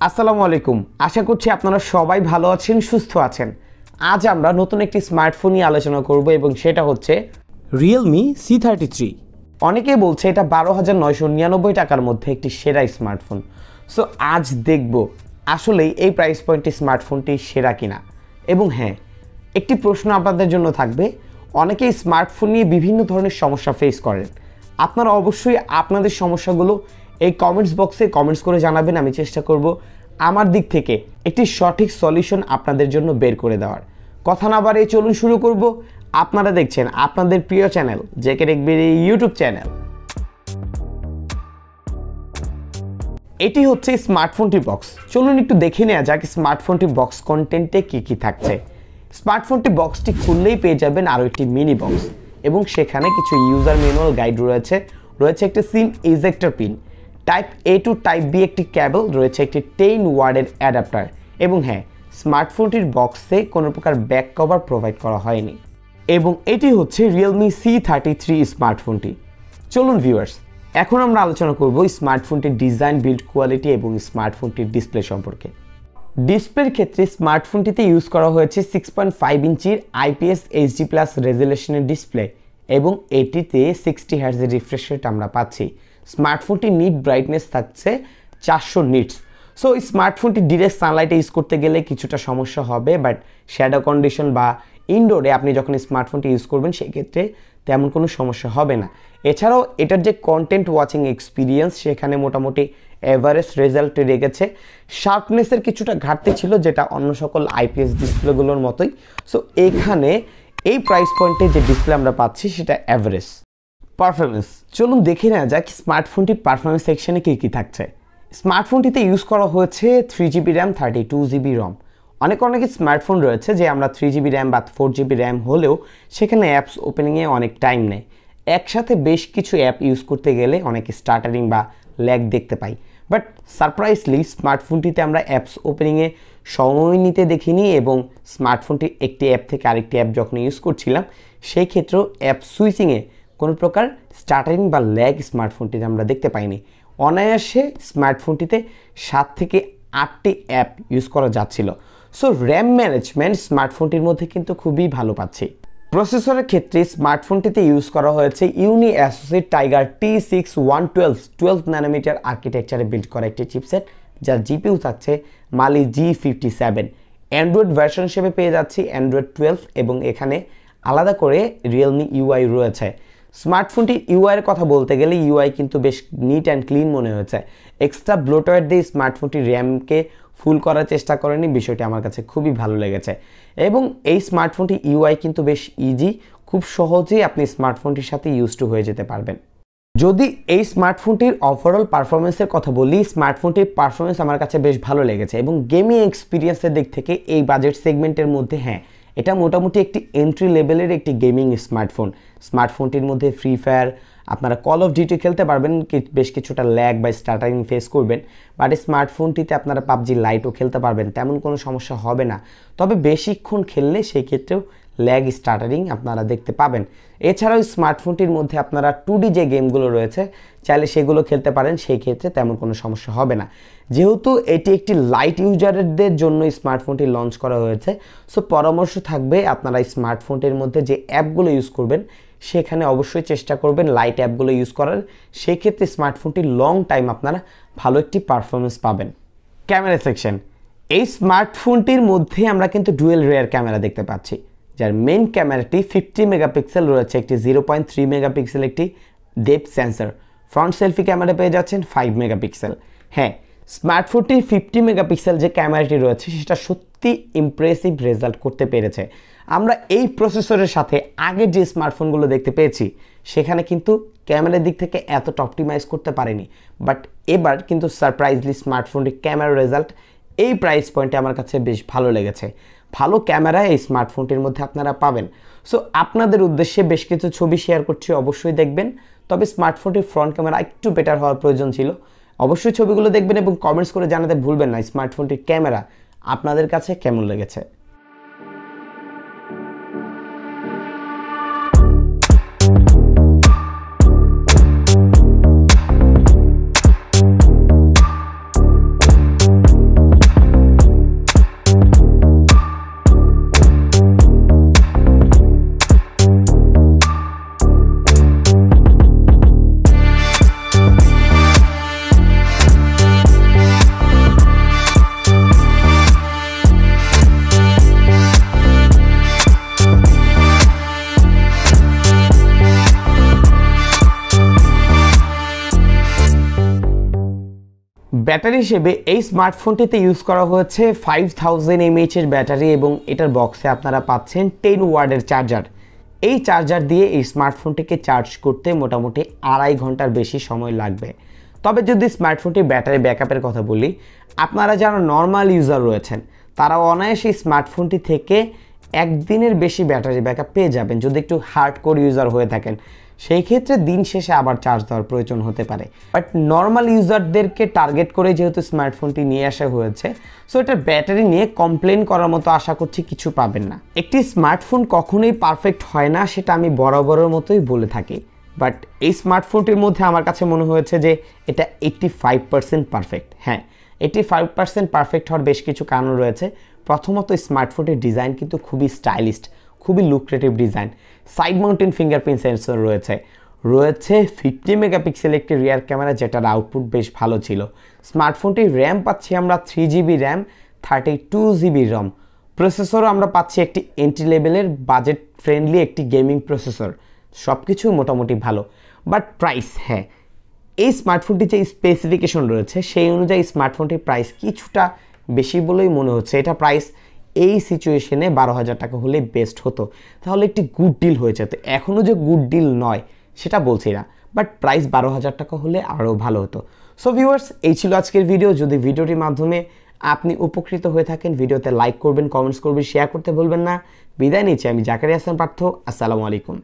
আসসালামু আলাইকুম। আশা করছি আপনারা সবাই ভালো আছেন, সুস্থ আছেন। আজ আমরা নতুন একটি স্মার্টফোন নিয়ে আলোচনা করব এবং সেটা হচ্ছে Realme C33। অনেকেই বলছে এটা 12,999 টাকার মধ্যে একটি সেরা স্মার্টফোন। সো আজ দেখব আসলেই এই প্রাইস পয়েন্টে স্মার্টফোনটি সেরা কিনা। এবং হ্যাঁ, একটি প্রশ্ন আপনাদের জন্য থাকবে, অনেকেই স্মার্টফোন নিয়ে বিভিন্ন ধরনের সমস্যা ফেস করেন। আপনারা অবশ্যই আপনাদের সমস্যাগুলো এই কমেন্টস বক্সে কমেন্টস করে জানাবেন। আমি চেষ্টা করব আমার দিক থেকে একটি সঠিক সলিউশন আপনাদের জন্য বের করে দেওয়ার। কথা না বাড়িয়ে চলুন শুরু করব। আপনারা দেখছেন আপনাদের প্রিয় channel JK TechBD YouTube channel. এটি হচ্ছে স্মার্টফোনটির বক্স। চলুন একটু দেখে নেওয়া যাক স্মার্টফোনটির বক্স কন্টেন্টে কি থাকছে। স্মার্টফোনটি বক্সটি খুললেই পেয়ে যাবেন আরও একটি মিনি বক্স এবং সেখানে কিছু ইউজার ম্যানুয়াল গাইড রয়েছে একটি সিম ইজেক্টর পিন, টাইপ এ টু টাইপ বি একটি কেবল, রয়েছে একটি 10 ওয়াটের অ্যাডাপ্টার এবং হ্যাঁ, স্মার্টফোনটির বক্সে কোনো প্রকার ব্যাক কভার প্রোভাইড করা হয়নি। এবং এটি হচ্ছে Realme C33 স্মার্টফোনটি। চলুন ভিউয়ার্স, এখন আমরা আলোচনা করব স্মার্টফোনটির ডিজাইন, বিল্ড কোয়ালিটি এবং স্মার্টফোনটির ডিসপ্লে সম্পর্কে। ডিসপ্লের ক্ষেত্রে স্মার্টফোনটিতে ইউজ করা হয়েছে 6.5 ইঞ্চির IPS HD+ রেজুলেশনের ডিসপ্লে এবং এটিতে 60 হার্টজের রিফ্রেশ রেট আমরা পাচ্ছি। স্মার্টফোনটির নিট ব্রাইটনেস থাকছে 400 নিটস। সো এই স্মার্টফোনটি ডিরেক্ট সানলাইটে ইউজ করতে গেলে কিছুটা সমস্যা হবে, বাট শ্যাডো কন্ডিশন বা ইনডোরে আপনি যখন স্মার্টফোনটি ইউজ করবেন সেক্ষেত্রে তেমন কোনো সমস্যা হবে না। এছাড়াও এটার যে কন্টেন্ট ওয়াচিং এক্সপিরিয়েন্স সেখানে মোটামুটি এভারেস্ট রেজাল্ট রেখেছে। শার্পনেসের কিছুটা ঘাটতি ছিল যেটা অন্য সকল IPS ডিসপ্লেগুলোর মতোই। সো এখানে এই প্রাইস পয়েন্টে যে ডিসপ্লে আমরা পাচ্ছি সেটা অ্যাভারেজ। পারফরমেন্স, চলুন দেখে নেওয়া যাক স্মার্টফোনটির পারফরমেন্স সেকশনে কী থাকছে। স্মার্টফোনটিতে ইউজ করা হয়েছে 3GB র্যাম, 32GB রম। অনেক স্মার্টফোন রয়েছে যে আমরা 3GB র্যাম বা 4GB র্যাম হলেও সেখানে অ্যাপস ওপেনিংয়ে অনেক টাইম নেয়। একসাথে বেশ কিছু অ্যাপ ইউজ করতে গেলে অনেক স্টার্টারিং বা ল্যাগ দেখতে পাই, বাট সারপ্রাইজলি স্মার্টফোনটিতে আমরা অ্যাপস ওপেনিংয়ে সময় নিতে দেখিনি এবং স্মার্টফোনটি একটি অ্যাপ থেকে আরেকটি অ্যাপ যখন ইউজ করছিলাম সেই ক্ষেত্রেও অ্যাপ সুইচিংয়ে কোনো প্রকার স্টার্টারিং বা ল্যাগ স্মার্টফোনটিতে আমরা দেখতে পাইনি। অনায়াসে স্মার্টফোনটিতে 7 থেকে 8টি অ্যাপ ইউজ করা যাচ্ছিল। সো র্যাম ম্যানেজমেন্ট স্মার্টফোনটির মধ্যে কিন্তু খুবই ভালো পাচ্ছি। প্রসেসরের ক্ষেত্রে স্মার্টফোনটিতে ইউজ করা হয়েছে ইউনি অ্যাসোসিয়েট টাইগার T6112 12 ন্যানোমিটার আর্কিটেকচারে বিল্ড করা একটি চিপসেট, যার জিপিইউ থাকছে মালি G57। অ্যান্ড্রয়েড ভার্সন হিসেবে পেয়ে যাচ্ছি অ্যান্ড্রয়েড 12 এবং এখানে আলাদা করে রিয়েলমি UI রয়েছে। স্মার্টফোনটি ইউআইয়ের কথা বলতে গেলে ইউআই কিন্তু বেশ নিট অ্যান্ড ক্লিন মনে হয়েছে। এক্সট্রা ব্লোটওয়্যার দিয়ে স্মার্টফোনটি র্যামকে ফুল করার চেষ্টা করেনি, বিষয়টি আমার কাছে খুবই ভালো লেগেছে। এবং এই স্মার্টফোনটি ইউআই কিন্তু বেশ ইজি, খুব সহজেই আপনি স্মার্টফোনটির সাথে ইউজ টু হয়ে যেতে পারবেন। যদি এই স্মার্টফোনটির ওভারঅল পারফরমেন্সের কথা বলি, স্মার্টফোনটির পারফরমেন্স আমার কাছে বেশ ভালো লেগেছে এবং গেমিং এক্সপিরিয়েন্সের দিক থেকে এই বাজেট সেগমেন্টের মধ্যে হ্যাঁ, এটা মোটামুটি একটি এন্ট্রি লেভেলের একটি গেমিং স্মার্টফোন। স্মার্টফোনটির মধ্যে ফ্রি ফায়ার, আপনারা কল অফ ডিউটি খেলতে পারবেন, বেশ কিছুটা ল্যাগ বা স্টার্টারিং ফেস করবেন, বাট স্মার্টফোনটিতে আপনারা পাবজি লাইটও খেলতে পারবেন, তেমন কোনো সমস্যা হবে না। তবে বেশিক্ষণ খেললে সেই ক্ষেত্রেও ল্যাগ স্টার্টারিং আপনারা দেখতে পাবেন। এছাড়াও স্মার্টফোনটির মধ্যে আপনারা 2D যে গেমগুলো রয়েছে চাইলে সেগুলো খেলতে পারেন, সেই ক্ষেত্রে তেমন কোনো সমস্যা হবে না। যেহেতু এটি একটি লাইট ইউজারদের জন্য স্মার্টফোনটি লঞ্চ করা হয়েছে, সো পরামর্শ থাকবে আপনারা স্মার্টফোনটির মধ্যে যে অ্যাপগুলো ইউজ করবেন সেখানে অবশ্যই চেষ্টা করবেন লাইট অ্যাপগুলো ইউজ করার। সেই ক্ষেত্রে স্মার্টফোনটি লং টাইম আপনারা ভালো একটি পারফরমেন্স পাবেন। ক্যামেরা সেকশন, এই স্মার্টফোনটির মধ্যে আমরা কিন্তু ডুয়েল রেয়ার ক্যামেরা দেখতে পাচ্ছি, যার মেইন ক্যামেরাটি 50 মেগাপিক্সেল রয়েছে, একটি 0.3 মেগাপিক্সেল একটি depth sensor. Front selfie camera পেয়ে যাচ্ছেন 5 মেগাপিক্সেল। হ্যাঁ, স্মার্টফোনটির 50 মেগাপিক্সেল যে ক্যামেরাটি রয়েছে সেটা সত্যি ইমপ্রেসিভ রেজাল্ট করতে পেরেছে। আমরা এই প্রসেসরের সাথে আগের যে স্মার্টফোনগুলো দেখতে পেয়েছি সেখানে কিন্তু ক্যামেরার দিক থেকে এতটা অপটিমাইজ করতে পারেনি, বাট এবার কিন্তু সারপ্রাইজলি স্মার্টফোনটির ক্যামেরা রেজাল্ট এই প্রাইস পয়েন্টে আমার কাছে বেশ ভালো লেগেছে। ভালো ক্যামেরা এই স্মার্টফোনটির মধ্যে আপনারা পাবেন। সো আপনাদের উদ্দেশ্যে বেশ কিছু ছবি শেয়ার করছি, অবশ্যই দেখবেন। তবে স্মার্টফোনটির ফ্রন্ট ক্যামেরা একটু বেটার হওয়ার প্রয়োজন ছিল। অবশ্যই ছবিগুলো দেখবেন এবং কমেন্টস করে জানাতে ভুলবেন না স্মার্টফোনটির ক্যামেরা আপনাদের কাছে কেমন লেগেছে। ব্যাটারি হিসেবে এই স্মার্টফোনটিতে ইউজ করা হয়েছে 5000 mAh এর ব্যাটারি এবং এটার বক্সে আপনারা পাচ্ছেন 10 ওয়াটের চার্জার। এই চার্জার দিয়ে এই স্মার্টফোনটিকে চার্জ করতে মোটামুটি 2.5 ঘন্টার বেশি সময় লাগবে। তবে যদি স্মার্টফোনটির ব্যাটারি ব্যাকআপের কথা বলি, আপনারা যারা নর্মাল ইউজার রয়েছেন তারা অনায়াসে স্মার্টফোনটি থেকে একদিনের বেশি ব্যাটারি ব্যাকআপ পেয়ে যাবেন। যদি একটু হার্ডকোর ইউজার হয়ে থাকেন সেই ক্ষেত্রে দিন শেষে আবার চার্জ দেওয়ার প্রয়োজন হতে পারে, বাট নর্মাল ইউজারদেরকে টার্গেট করে যেহেতু স্মার্টফোনটি নিয়ে আসা হয়েছে, সো এটার ব্যাটারি নিয়ে কমপ্লেন করার মতো আশা করছি কিছু পাবেন না। একটি স্মার্টফোন কখনোই পারফেক্ট হয় না, সেটা আমি বরাবরের মতোই বলে থাকি, বাট এই স্মার্টফোনটির মধ্যে আমার কাছে মনে হয়েছে যে এটা 85% পারফেক্ট। হ্যাঁ, 85% পারফেক্ট হওয়ার বেশ কিছু কারণ রয়েছে। প্রথমত, স্মার্টফোনটির ডিজাইন কিন্তু খুবই স্টাইলিস্ট, খুবই lucrative design. Side mountain fingerprint sensor রয়েছে 50 মেগাপিক্সেল একটি রিয়ার ক্যামেরা, যেটার আউটপুট বেশ ভালো ছিল। স্মার্টফোনটির র্যাম পাচ্ছি আমরা 3GB র্যাম, 32GB রম। প্রসেসরও আমরা পাচ্ছি একটি এন্ট্রি লেভেলের বাজেট ফ্রেন্ডলি একটি গেমিং প্রসেসর। সব কিছু মোটামুটি ভালো, বাট প্রাইস, হ্যাঁ, এই স্মার্টফোনটির যে স্পেসিফিকেশন রয়েছে সেই অনুযায়ী স্মার্টফোনটির প্রাইস কিছুটা বেশি বলেই মনে হচ্ছে। এটা প্রাইস এই সিচুয়েশনে 12,000 টাকা হলে বেস্ট হতো, তাহলে একটি গুড ডিল হয়ে যেত। এখনও যে গুড ডিল নয় সেটা বলছি না, বাট প্রাইস 12,000 টাকা হলে আরও ভালো হতো। সো ভিউয়ার্স, এই ছিল আজকের ভিডিও। যদি ভিডিওটির মাধ্যমে আপনি উপকৃত হয়ে থাকেন, ভিডিওতে লাইক করবেন, কমেন্টস করবেন, শেয়ার করতে ভুলবেন না। বিদায় নিচ্ছি আমি জাকারিয়া হাসান পার্থ। আসসালামু আলাইকুম।